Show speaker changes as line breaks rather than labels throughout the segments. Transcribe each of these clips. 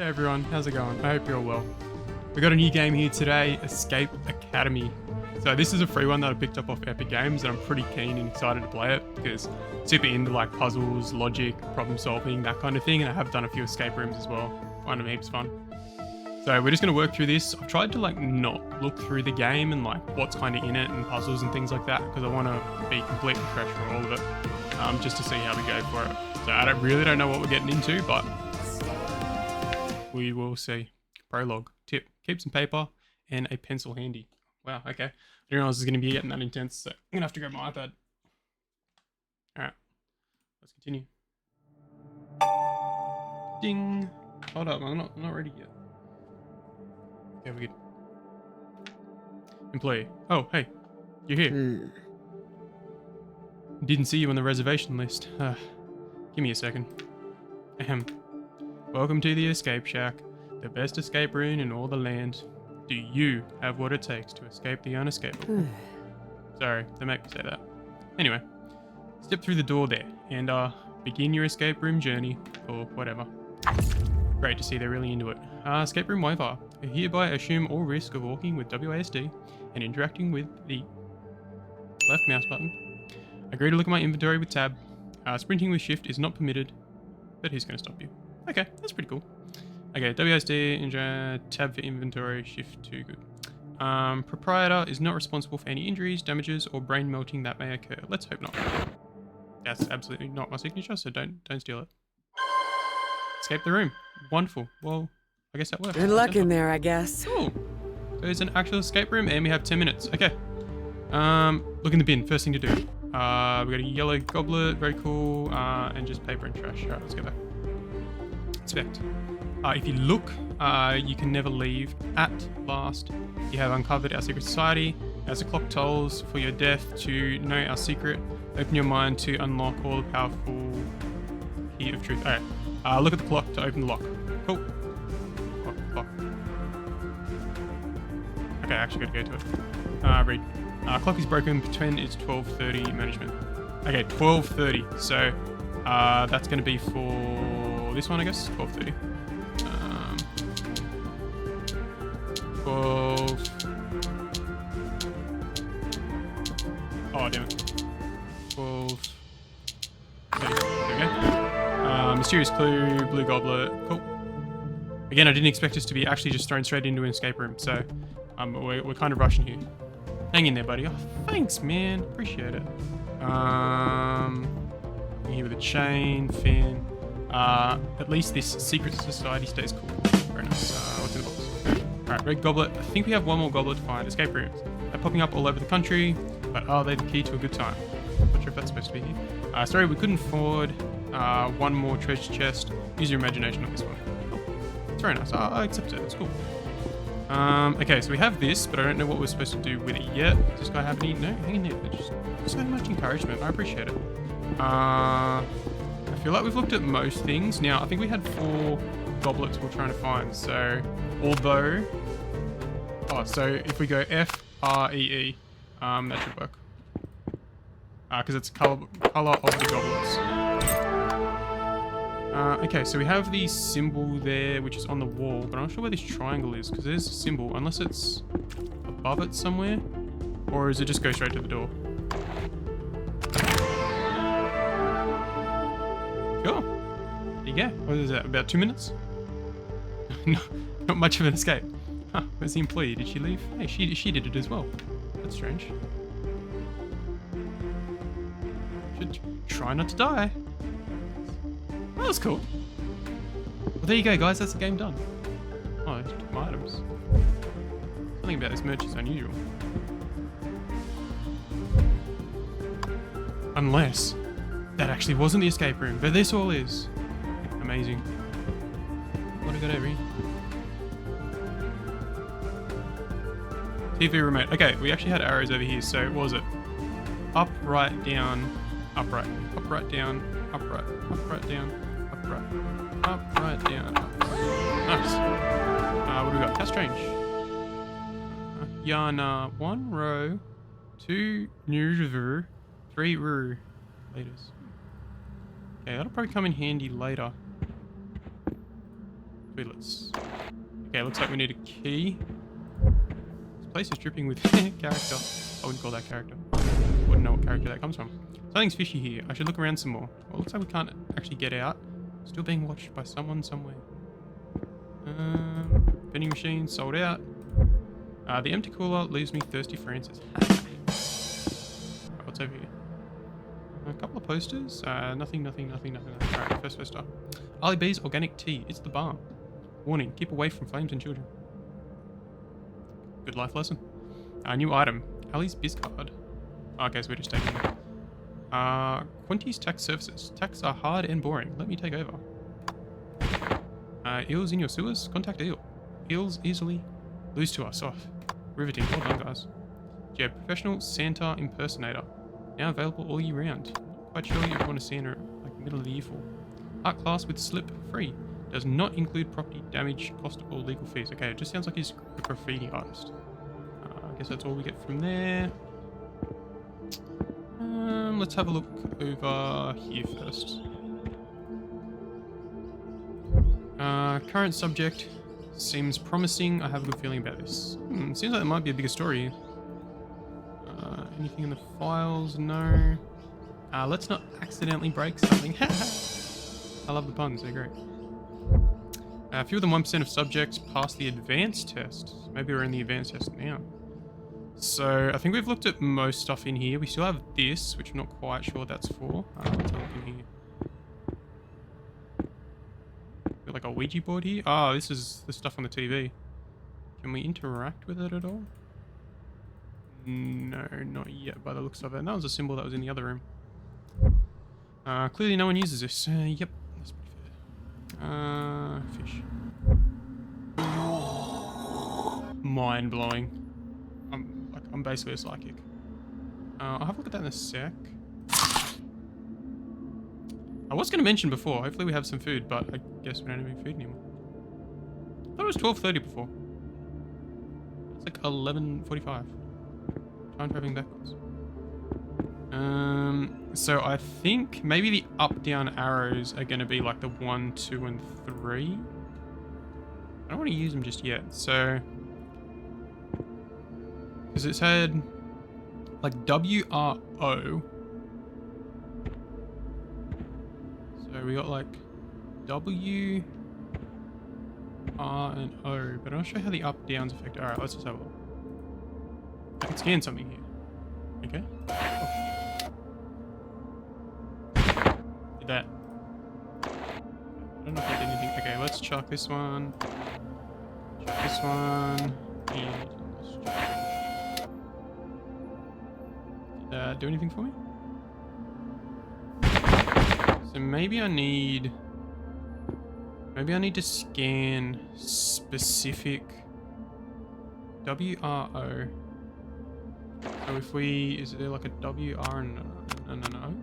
G'day everyone, how's it going? I hope you're all well. We got a new game here today, Escape Academy. So this is a free one that I picked up off Epic Games and I'm pretty keen and excited to play it because I'm super into like puzzles, logic, problem solving, that kind of thing, and I have done a few escape rooms as well. Find them heaps fun. So we're just going to work through this. I've tried to like not look through the game and like what's kind of in it and puzzles and things like that because I want to be completely fresh for all of it, just to see how we go for it. So I really don't know what we're getting into, but we will see. Prologue. Tip. Keep some paper and a pencil handy. Wow, okay. I didn't realize it was going to be getting that intense, so I'm going to have to grab my iPad. Alright. Let's continue. Ding! Hold up, I'm not ready yet. Okay, we're good. Employee. Oh, hey. You're here. Didn't see you on the reservation list. Give me a second. Ahem. Welcome to the Escape Shack, the best escape room in all the land. Do you have what it takes to escape the unescapable? Sorry, they make me say that. Anyway, step through the door there and begin your escape room journey, or whatever. Great to see they're really into it. Escape room waiver. I hereby assume all risk of walking with WASD and interacting with the left mouse button. Agree to look at my inventory with tab. Sprinting with shift is not permitted, but who's going to stop you? Okay, that's pretty cool. Okay, WASD, tab for inventory, shift to good. Proprietor is not responsible for any injuries, damages, or brain melting that may occur. Let's hope not. That's absolutely not my signature, so don't steal it. Escape the room. Wonderful. Well, I guess that works.
Good luck in there, I guess.
Cool. So it's an actual escape room, and we have 10 minutes. Okay. Look in the bin. First thing to do. We got a yellow goblet. Very cool. And just paper and trash. All right, let's go back. Inspect. If you look, you can never leave. At last, you have uncovered our secret society. As the clock tolls for your death to know our secret, open your mind to unlock all the powerful key of truth. Alright, look at the clock to open the lock. Cool. Clock. Okay, I actually gotta go to it. Read. Clock is broken, pretend it's 12:30 management. Okay, 12:30, so that's gonna be for this one, I guess, 12:30. 12. Oh, damn it. 12. There we go. Mysterious clue, blue goblet. Cool. Again, I didn't expect us to be actually just thrown straight into an escape room, so we're kind of rushing here. Hang in there, buddy. Oh, thanks, man. Appreciate it. Here with a chain, fin. At least this secret society stays cool. Very nice. What's in the box? Alright, red goblet. I think we have one more goblet to find. Escape rooms. They're popping up all over the country, but are they the key to a good time? Not sure if that's supposed to be here. Sorry, we couldn't afford one more treasure chest. Use your imagination on this one. Cool. It's very nice. I accept it. It's cool. Okay, so we have this, but I don't know what we're supposed to do with it yet. Does this guy have any? No, hang in there. Just so much encouragement. I appreciate it. I feel like we've looked at most things. Now, I think we had 4 goblets we're trying to find. So, although... Oh, so if we go F-R-E-E, that should work. Because it's color of the goblets. Okay, so we have the symbol there, which is on the wall, but I'm not sure where this triangle is, because there's a symbol, unless it's above it somewhere, or does it just go straight to the door? Cool. There you go. What is that, about 2 minutes? No, not much of an escape. Huh, where's the employee? Did she leave? Hey, she did it as well. That's strange. Should try not to die. That was cool. Well, there you go, guys. That's the game done. Oh, I just took my items. Something about this merch is unusual. Unless that actually wasn't the escape room, but this all is. Amazing. What have I got over here? TV remote. Okay, we actually had arrows over here, so what was it? Up, right, down, upright. Up, right, down, upright. Up, right, down, upright. Up, right, down, upright. Nice. What do we got? How strange. Yana, 1 row, 2 new, 3 row. Latest. Okay, that'll probably come in handy later. Toilets. Okay, looks like we need a key. This place is dripping with character. I wouldn't call that character. Wouldn't know what character that comes from. Something's fishy here. I should look around some more. Well, it looks like we can't actually get out. Still being watched by someone somewhere. Vending machine sold out. The empty cooler leaves me thirsty for answers. What's over here? A couple of posters. Nothing. Alright, first poster. Ali B's organic tea. It's the balm. Warning, keep away from flames and children. Good life lesson. New item. Ali's biz card. Okay, so we're just taking it. Quinty's tax services. Tax are hard and boring. Let me take over. Eels in your sewers? Contact Eel. Eels easily lose to us. Off. Riveting. Well done, guys. Jeb, professional Santa impersonator. Now available all year round. Not quite sure you want to Santa like middle of the year for. Art class with slip free. Does not include property damage, cost, or legal fees. Okay, it just sounds like he's a graffiti artist. I guess that's all we get from there. Let's have a look over here first. Current subject seems promising. I have a good feeling about this. Seems like there might be a bigger story here. Anything in the files? No. Let's not accidentally break something. I love the puns, they're great. Fewer than 1% of subjects pass the advanced test. Maybe we're in the advanced test now. So I think we've looked at most stuff in here. We still have this, which I'm not quite sure what that's for. Let's have a look in here. Got like a Ouija board here. Oh, this is the stuff on the TV. Can we interact with it at all? No, not yet by the looks of it. And that was a symbol that was in the other room. Clearly no one uses this. Yep, that's pretty fair. Fish. Mind-blowing. I'm basically a psychic. I'll have a look at that in a sec. I was going to mention before, hopefully we have some food, but I guess we don't have any food anymore. I thought it was 12:30 before. It's like 11:45. Time traveling backwards. So I think maybe the up-down arrows are going to be like the 1, 2, and 3. I don't want to use them just yet, so... Because it's had like WRO. So we got like W, R, and O, but I'm not sure how the up downs affect. Alright, let's just have a look. I can scan something here. Okay. Did that. I don't know if I did anything. Okay, let's chuck this one. Chuck this one. And let's chuck do anything for me? So maybe I need to scan specific WRO. So if we, is there like a WR and an O?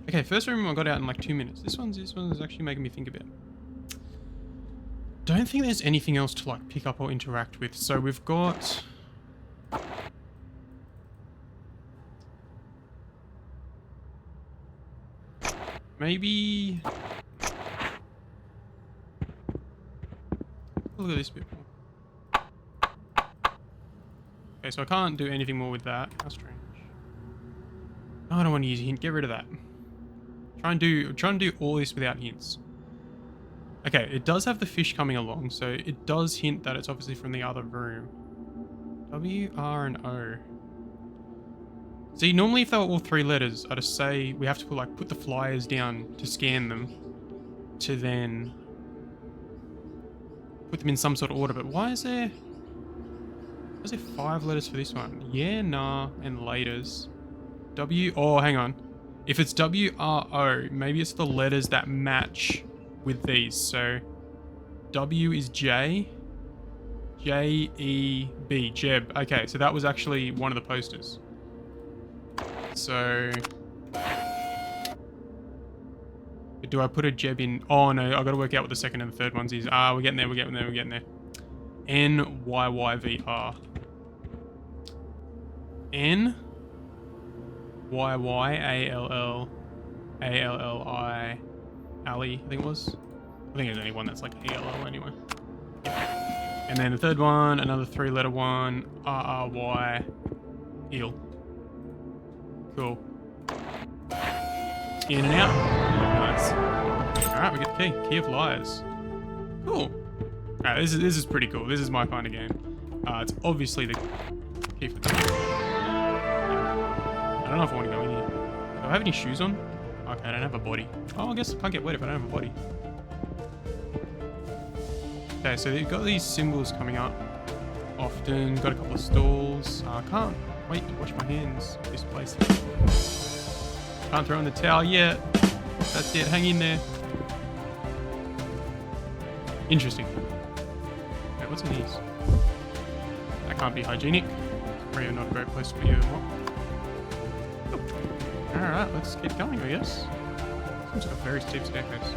Okay, first room I got out in like 2 minutes. This one's actually making me think a bit. Don't think there's anything else to like pick up or interact with. So we've got maybe look at this bit more. Okay, so I can't do anything more with that. How strange. Oh, I don't want to use a hint. Get rid of that. Try and do all this without hints. Okay, it does have the fish coming along, so it does hint that it's obviously from the other room. W, R, and O. See, normally if they were all 3 letters, I'd just say we have to put the flyers down to scan them, to then put them in some sort of order. But why is there 5 letters for this one? Yeah, nah, and laters. W, oh, hang on. If it's WRO, maybe it's the letters that match with these. So W is J, J-E-B, Jeb. Okay, so that was actually one of the posters. So do I put a Jeb in? Oh no, I gotta work out what the second and the third ones is. We're getting there. NYYVR. NYYALL ALLI Ali, I think it was. I think there's only one that's like ALL anyway. Yeah. And then the third one, another 3-letter one, RRY Eel. Cool. In and out. Nice. Alright, we get the key. Key of Liars. Cool. Alright, this is pretty cool. This is my kind of game. It's obviously the key for the I don't know if I want to go in here. Do I have any shoes on? Okay, I don't have a body. Oh, I guess I can't get wet if I don't have a body. Okay, so you've got these symbols coming up. Often, got a couple of stalls. I can't wait to wash my hands. This place. Can't throw in the towel yet. That's it, hang in there. Interesting. Okay, what's in these? That can't be hygienic. Probably not a great place to be. Alright, let's get going, I guess. Seems like a very steep staircase.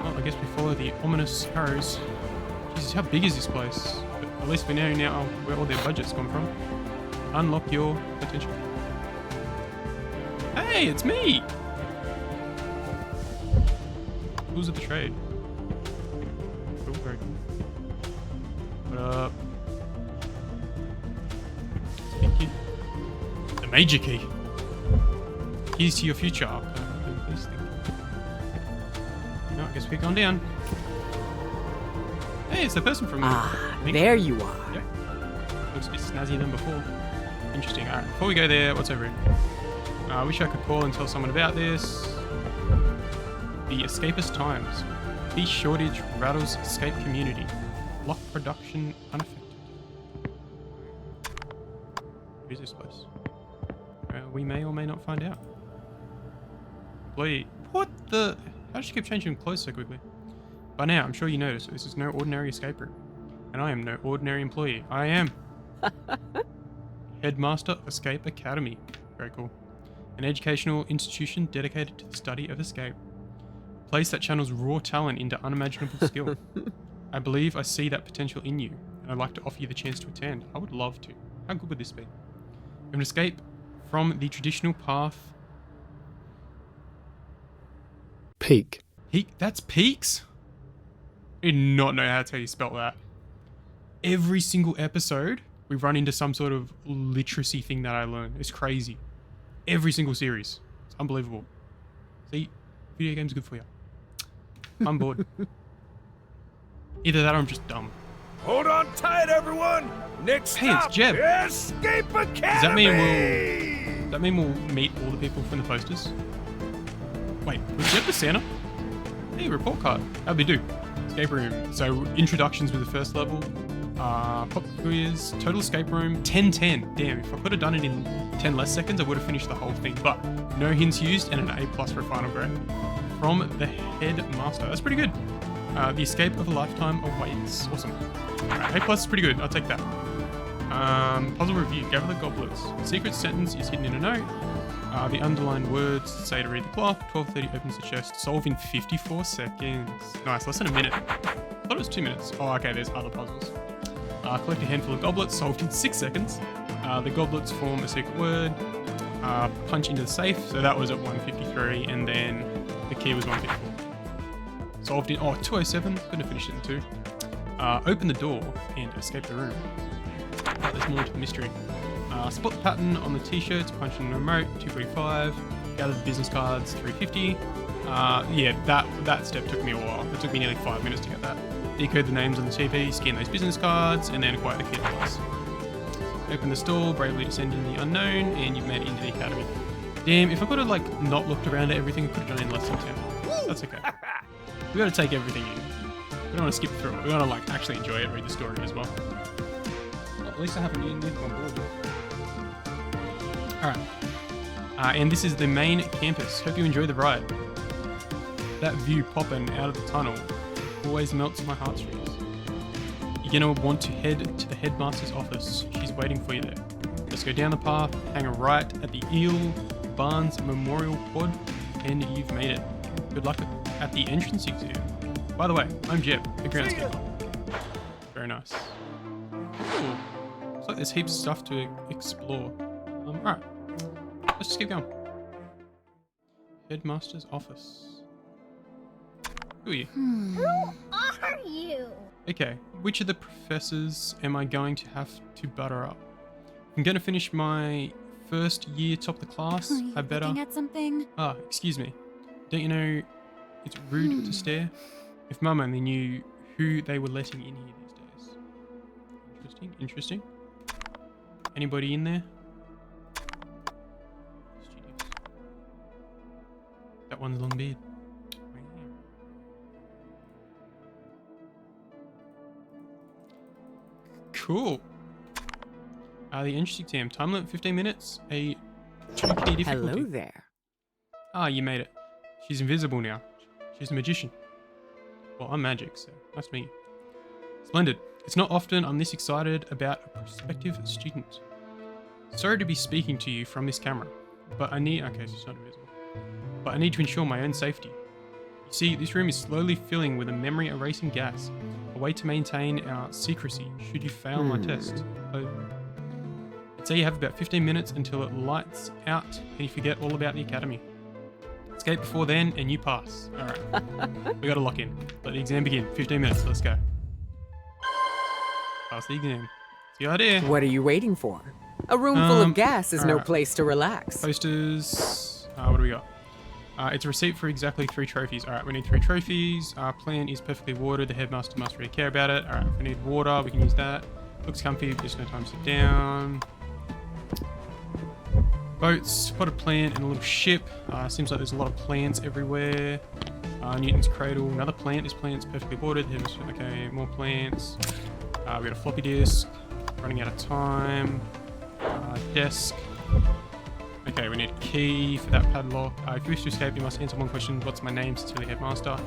Well, I guess we follow the ominous arrows. Jesus, how big is this place? But at least we know now where all their budget's come from. Unlock your potential. Hey, it's me! Tools of the trade. Cool, very cool. What up? Thank you. The major key. Keys to your future. No, I guess we're going down. Hey, it's the person from...
there you are.
Yeah. Looks a bit snazzier than before. Interesting. Alright, before we go there, what's over here? I wish I could call and tell someone about this. The Escapist Times. Fish shortage rattles escape community. Lock production unaffected. What is this place? We may or may not find out. Employee. What the... How does she keep changing clothes so quickly? By now, I'm sure you noticed this is no ordinary escape room. And I am no ordinary employee. I am... Headmaster of Escape Academy. Very cool. An educational institution dedicated to the study of escape. A place that channels raw talent into unimaginable skill. I believe I see that potential in you, and I'd like to offer you the chance to attend. I would love to. How good would this be? An escape from the traditional path.
Peak.
Peak? That's Peaks? I did not know how to spell that. Every single episode, we run into some sort of literacy thing that I learn. It's crazy. Every single series. It's unbelievable. See, video games are good for you. I'm bored. Either that or I'm just dumb.
Hold on tight, everyone. Next
Hey,
stop,
it's Jeb.
Escape Academy.
Does that mean we'll meet all the people from the posters? Wait, was Jeb the Santa? Hey, report card. How'd we do? Escape room. So introductions with the first level. Pop quiz, total escape room, 10-10. Damn, if I could have done it in 10 less seconds, I would have finished the whole thing. But no hints used and an A+ for a final grade. From the headmaster. That's pretty good. The escape of a lifetime awaits. Awesome. Alright, A+ is pretty good. I'll take that. Puzzle review. Gather the goblets. The secret sentence is hidden in a note. The underlined words say to read the clock. 12:30 opens the chest. Solve in 54 seconds. Nice, less than a minute. I thought it was 2 minutes. Oh, okay, there's other puzzles. Collect a handful of goblets, solved in 6 seconds. The goblets form a secret word. Punch into the safe, so that was at 1:53, and then the key was 1:54. Solved in 2:07. Couldn't have finished it in 2. Open the door and escape the room. There's more to the mystery. Spot the pattern on the t-shirts. Punch in the remote. 2:45. Gather the business cards. 3:50. Yeah, that step took me a while. It took me nearly 5 minutes to get that. Decode the names on the TV, scan those business cards, and then acquire the key device. Open the store, bravely descend into the unknown, and you've made it into the academy. Damn, if I could have not looked around at everything, I could have done it in less than 10. That's okay. We gotta take everything in. We don't want to skip through it. We want to actually enjoy it, read the story as well. At least I haven't eaten it on board yet. Alright. And this is the main campus. Hope you enjoy the ride. That view popping out of the tunnel always melts my heartstrings. You're gonna want to head to the headmaster's office. She's waiting for you there. Let's go down the path, hang a right at the Eel Barnes Memorial Pod, and you've made it. Good luck at the entrance exam. By the way, I'm Jeb, the groundskeeper. Very nice. Cool. Looks like there's heaps of stuff to explore. Alright. Let's just keep going. Headmaster's office. Who are you?
Who are you?
Okay, which of the professors am I going to have to butter up? I'm going to finish my first year top of the class.
Are you
I better...
looking at something?
Ah, excuse me. Don't you know it's rude to stare? If Mum only knew who they were letting in here these days. Interesting, interesting. Anybody in there? Studios. That one's long beard. Cool. The entrance exam. Time limit 15 minutes. A 2 key difficulty.
Hello there.
Ah, you made it. She's invisible now. She's a magician. Well, I'm magic, so nice to meet you. Splendid. It's not often I'm this excited about a prospective student. Sorry to be speaking to you from this camera, but I need... Okay, so it's not invisible. But I need to ensure my own safety. You see, this room is slowly filling with a memory erasing gas. A way to maintain our secrecy should you fail my test. I'd say you have about 15 minutes until it lights out and you forget all about the academy. Escape before then and you pass. Alright. We gotta lock in. Let the exam begin. 15 minutes. Let's go. Pass the exam. It's the idea.
What are you waiting for? A room full of gas is no
alright.
place to relax.
Posters. What do we got? It's a receipt for exactly 3 trophies. Alright, we need 3 trophies. Our plant is perfectly watered. The headmaster must really care about it. Alright, if we need water, we can use that. Looks comfy, just no time to sit down. Boats, spotted plant, and a little ship. Seems like there's a lot of plants everywhere. Newton's cradle, another plant. This plant's perfectly watered. Okay, more plants. We got a floppy disk. Running out of time. Desk. Okay, we need a key for that padlock. If you wish to escape, you must answer one question. What's my name? Sincerely, Headmaster.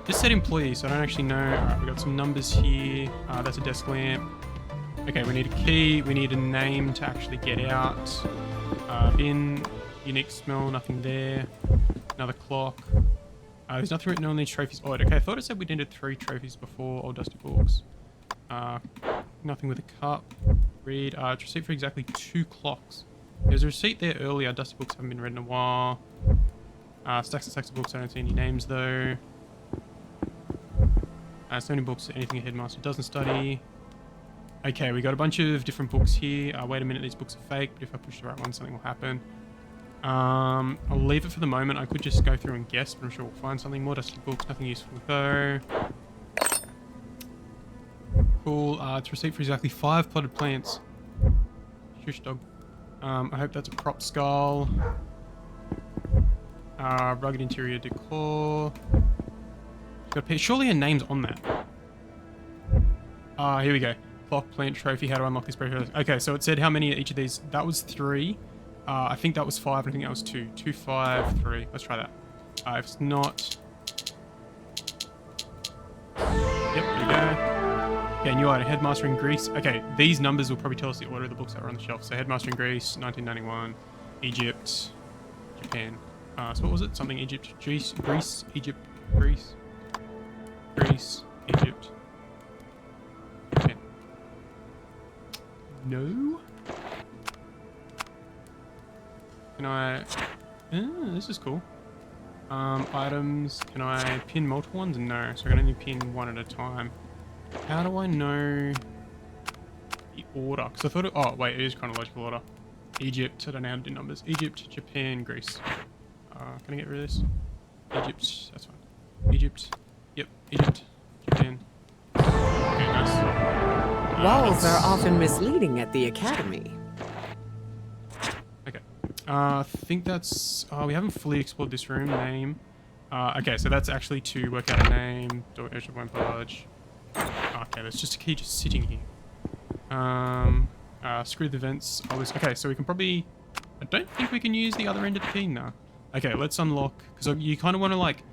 Just said employee, so I don't actually know. Alright, we got some numbers here. That's a desk lamp. Okay, we need a key. We need a name to actually get out. Bin. Unique smell. Nothing there. Another clock. There's nothing written on these trophies. Oh, okay, I thought it said we needed 3 trophies before. Old dusty books. Nothing with a cup. Read. It's receipt for exactly 2 clocks. There's a receipt there earlier. Dusty books haven't been read in a while. Stacks and stacks of books. I don't see any names though. So many books. Anything a headmaster doesn't study. Okay, we got a bunch of different books here. Wait a minute, these books are fake, but if I push the right one, something will happen. I'll leave it for the moment. I could just go through and guess, but I'm sure we'll find something. More dusty books. Nothing useful though. Cool. It's receipt for exactly 5 potted plants. Shush dog. I hope that's a prop skull. Rugged interior decor. Surely a name's on that. Here we go. Clock, plant, trophy. How to unlock this pressure? Okay, so it said how many each of these. That was 3. I think that was 5. I think that was 2. 2, 5, 3. Let's try that. If it's not... Yep, there we go. Okay, new item. Headmaster in Greece. Okay, these numbers will probably tell us the order of the books that are on the shelf. So Headmaster in Greece, 1991. Egypt. Japan. So what was it? Something Egypt. Greece. Egypt. Greece. Egypt. Japan. No? Can I... this is cool. Items. Can I pin multiple ones? No. So I'm going to only pin one at a time. How do I know the order? Because I thought it... Oh, wait. It is chronological order. Egypt. I don't know how to do numbers. Egypt, Japan, Greece. Can I get rid of this? Egypt. That's fine. Egypt. Yep. Egypt. Japan. Okay, nice.
Walls are often misleading at the academy.
Okay. I think that's... we haven't fully explored this room. Name. Okay, so that's actually to work out a name. Door edge of one page. Okay, there's just a key just sitting here. Screw the vents. Okay, so we can probably... I don't think we can use the other end of the key now. Okay, let's unlock... Because you kind of want to, like,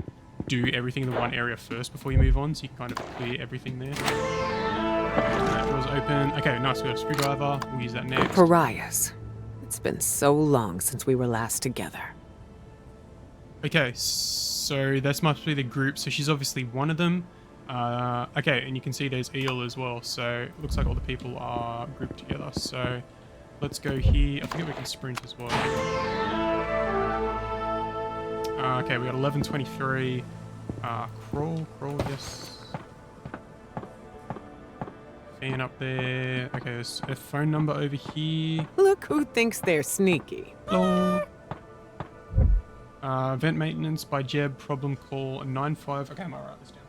do everything in the one area first before you move on, so you can kind of clear everything there. That door's open. Okay, nice. We got a screwdriver. We'll use that next.
Pariahs. It's been so long since we were last together.
Okay, so this must be the group. So she's obviously one of them. Okay, and you can see there's Eel as well. So it looks like all the people are grouped together. So let's go here. I think we can sprint as well. Okay, we got 11:23. Crawl, yes. Fan up there. Okay, there's a phone number over here.
Look who thinks they're sneaky.
Hello. Vent maintenance by Jeb. Problem call 95. Okay, I'm gonna write this down.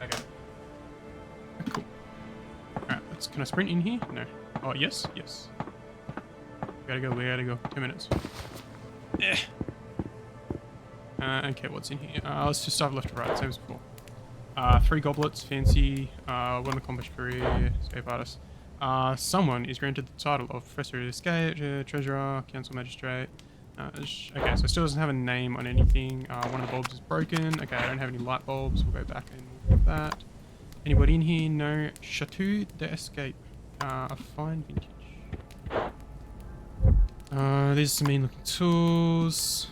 Okay. Cool. Alright, can I sprint in here? No. Oh, yes? Yes. We gotta go. 2 minutes. Eh. Okay, what's in here? Let's just start left to right, same as before. 3 goblets, fancy, 1 accomplished career, escape artist. Someone is granted the title of Professor of Escape, Treasurer, Council Magistrate. Okay, so it still doesn't have a name on anything. One of the bulbs is broken. Okay, I don't have any light bulbs. We'll go back and look at that. Anybody in here? No. Chateau d'Escape. A fine vintage. These are some mean looking tools.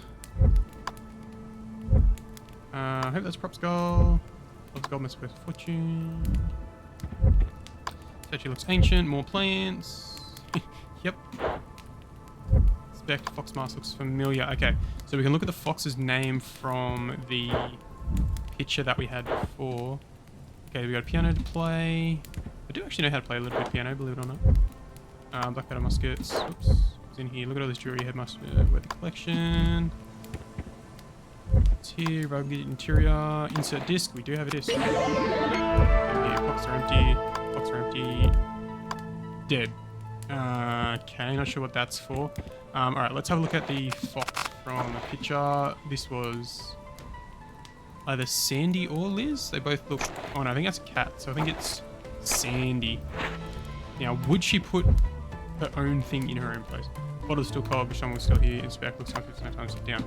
I hope that's Prop Skull. Prop Skull must be worth a fortune. It actually looks ancient. More plants. Yep. Spec Fox Mask looks familiar. Okay, so we can look at the fox's name from the picture that we had before. Okay, we got a piano to play. I do actually know how to play a little bit of piano, believe it or not. Black powder muskets. Oops. What's in here? Look at all this jewelry. Headmaster worthy collection. It's here. Rugged interior. Insert disc. We do have a disc. Okay, boxes are empty. Boxes are empty. Dead. Okay, not sure what that's for. Alright, let's have a look at the fox from the picture. This was either Sandy or Liz. They both look... Oh no, I think that's a cat, so I think it's Sandy. Now, would she put her own thing in her own place? Bottle's still cold, but someone's still here. Inspect, looks like it's no time to sit down.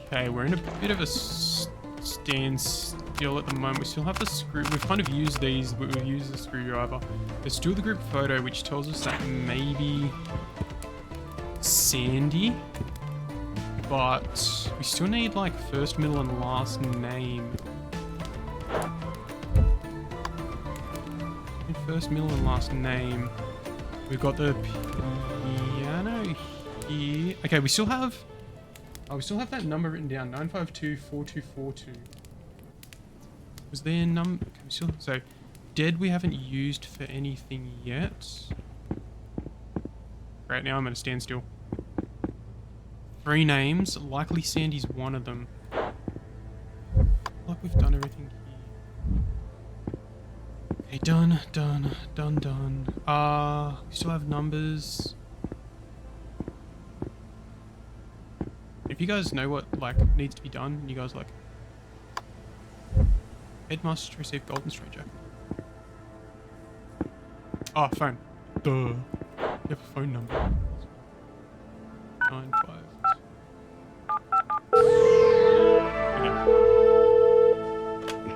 Okay, we're in a bit of a standstill at the moment. We still have the screw... We've kind of used these, but we've used the screwdriver. There's still the group photo, which tells us that maybe Sandy, but we still need like first, middle, and last name. First, middle, and last name. We've got the piano here. Okay, we still have... Oh, we still have that number written down. 9524242. Was there a number... Okay, we still... So, dead we haven't used for anything yet. Right now I'm at a standstill. 3 names. Likely Sandy's one of them. Like we've done everything here. Okay, done. We still have numbers. If you guys know what, like, needs to be done, and you guys, like... Headmaster to receive Golden Stranger. Oh, phone. Duh. You have a phone number. 95.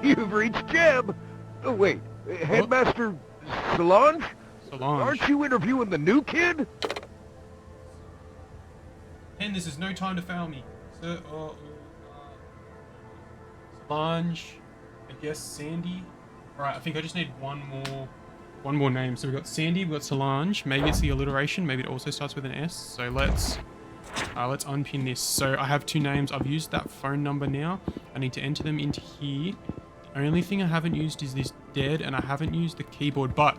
Okay.
You've reached Jeb. Oh, wait. Headmaster Solange?
Solange.
Aren't you interviewing the new kid?
Pen, this is no time to fail me. Sir, Solange. I guess Sandy. Alright, I think I just need one more name. So we've got Sandy, we've got Solange. Maybe it's the alliteration. Maybe it also starts with an S. So let's unpin this. So I have 2 names. I've used that phone number now. I need to enter them into here. The only thing I haven't used is this dead, and I haven't used the keyboard, but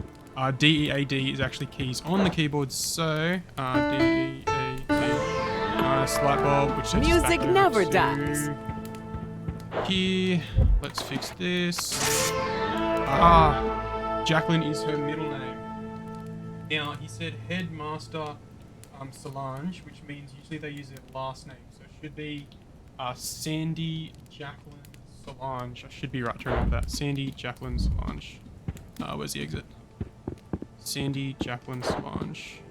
D-E-A-D is actually keys on the keyboard. So D-E-A-D. Nice light bulb, which takes us
Music
back over
never
to
dies.
Here, let's fix this. Jacqueline is her middle name. Now, he said Headmaster Solange, which means usually they use their last name. So it should be Sandy Jacqueline Solange. I should be right to remember that. Sandy Jacqueline Solange. Where's the exit? Sandy Jacqueline Solange.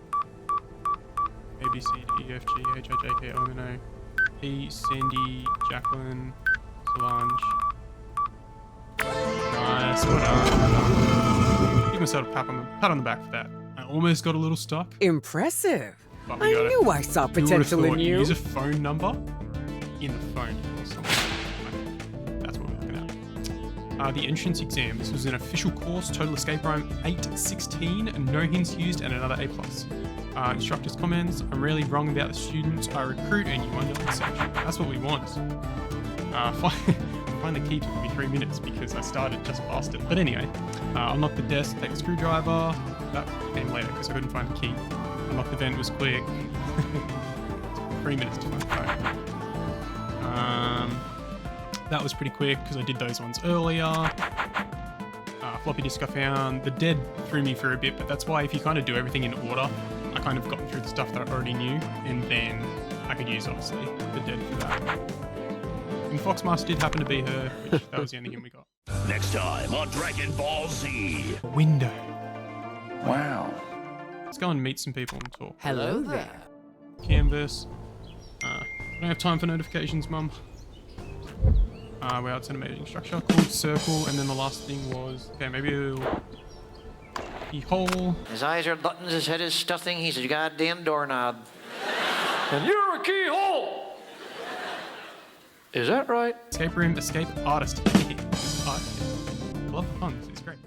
A, B, C, D, E, F, G, H, I, J, K, L, M, N, O, P, Sandy Jacqueline Solange. Nice, well done. Give myself a pat on the back for that. almost got a little stuck.
Impressive.
But
I
we got it.
knew I saw
Who would've
potential in
thought
you.
Use a phone number in the phone or something. Okay, that's what we're looking at. The entrance exam. This was an official course. Total escape room 816. No hints used and another A+. Instructor's comments. I'm really wrong about the students I recruit and you wind up in section. That's what we want. Find the key took me 3 minutes because I started just past it. But anyway, unlock the desk, take the screwdriver. That came later because I couldn't find the key. Unlock the vent was quick. 3 minutes to find the phone. That was pretty quick because I did those ones earlier. Floppy disk I found. The dead threw me for a bit, but that's why if you kind of do everything in order, I kind of got through the stuff that I already knew, and then I could use, obviously, the dead for that. And Foxmaster did happen to be her, which that was the only hint we got.
Next time on Dragon Ball Z.
Window.
Wow.
Let's go and meet some people and talk.
Hello there.
Canvas. I don't have time for notifications, Mum. Warehouse animating structure, cool circle, and then the last thing was, okay, maybe we'll keyhole.
His eyes are buttons, his head is stuffing, he's a goddamn doorknob. And you're a keyhole! Is that right?
Escape room, escape artist. Art. I love the puns, it's great.